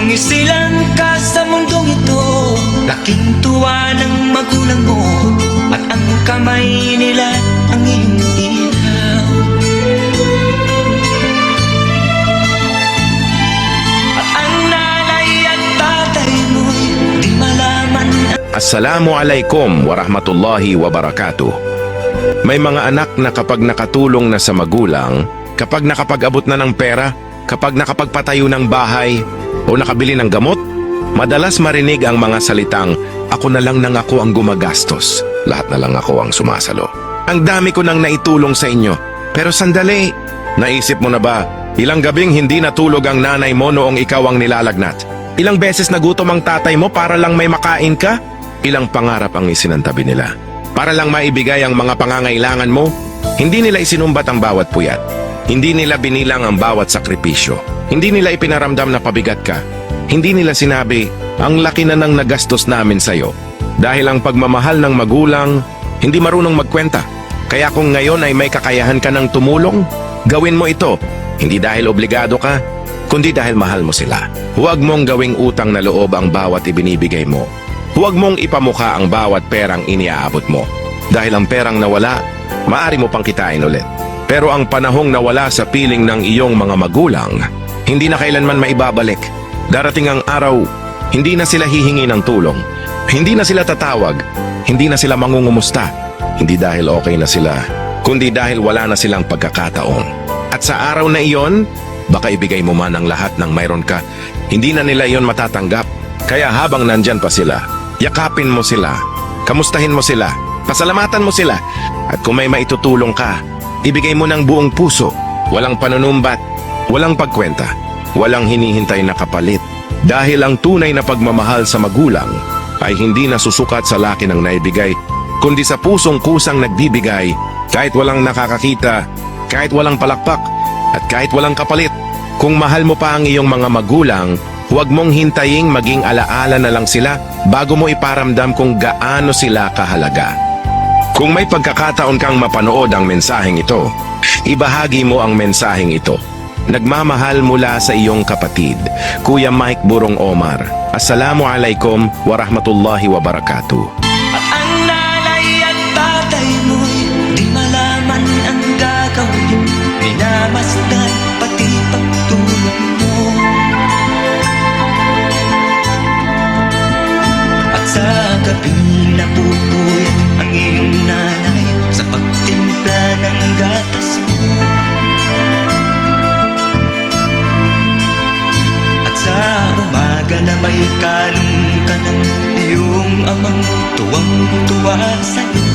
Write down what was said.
Nung isilang ka sa mundong ito, laking tuwa ng magulang mo, at ang kamay nila ang iyong ilaw. At ang nanay at tatay mo'y di malaman. Assalamualaikum warahmatullahi wabarakatuh. May mga anak na kapag nakatulong na sa magulang, kapag nakapag-abot na ng pera, kapag nakapagpatayo ng bahay o nakabili ng gamot, madalas marinig ang mga salitang, "Ako na lang nang ako ang gumagastos. Lahat na lang ako ang sumasalo. Ang dami ko nang naitulong sa inyo." Pero sandali, naisip mo na ba, ilang gabing hindi natulog ang nanay mo noong ikaw ang nilalagnat? Ilang beses nagutom ang tatay mo para lang may makain ka? Ilang pangarap ang isinantabi nila para lang maibigay ang mga pangangailangan mo? Hindi nila isinumbat ang bawat puyat. Hindi nila binilang ang bawat sakripisyo. Hindi nila ipinaramdam na pabigat ka. Hindi nila sinabi, "Ang laki na nang nagastos namin sa'yo." Dahil ang pagmamahal ng magulang, hindi marunong magkwenta. Kaya kung ngayon ay may kakayahan ka ng tumulong, gawin mo ito. Hindi dahil obligado ka, kundi dahil mahal mo sila. Huwag mong gawing utang na loob ang bawat ibinibigay mo. Huwag mong ipamukha ang bawat perang iniaabot mo. Dahil ang perang nawala, maaari mo pang kitain ulit. Pero ang panahong nawala sa piling ng iyong mga magulang, hindi na kailanman maibabalik. Darating ang araw, hindi na sila hihingi ng tulong. Hindi na sila tatawag. Hindi na sila mangungumusta. Hindi dahil okay na sila, kundi dahil wala na silang pagkakataon. At sa araw na iyon, baka ibigay mo man ang lahat ng mayroon ka, hindi na nila iyon matatanggap. Kaya habang nandyan pa sila, yakapin mo sila, kamustahin mo sila, pasalamatan mo sila. At kung may maitutulong ka, ibigay mo ng buong puso, walang panunumbat, walang pagkwenta, walang hinihintay na kapalit. Dahil ang tunay na pagmamahal sa magulang ay hindi nasusukat sa laki ng naibigay, kundi sa pusong kusang nagbibigay, kahit walang nakakakita, kahit walang palakpak, at kahit walang kapalit. Kung mahal mo pa ang iyong mga magulang, huwag mong hintaying maging alaala na lang sila bago mo iparamdam kung gaano sila kahalaga. Kung may pagkakataon kang mapanood ang mensaheng ito, ibahagi mo ang mensaheng ito. Nagmamahal mula sa iyong kapatid, Kuya Mike Burong Omar. Assalamualaikum warahmatullahi wabarakatuh. At ang nanay at tatay mo'y di malaman ang gagawin. Minamasdan pati pagtulong mo. At sa gabing napupuyat ang iyong nanay sa pagtimpla ng gatas mo. At sa umaga na may kalong ka ng iyong amang tuwang-tuwa sa'yo.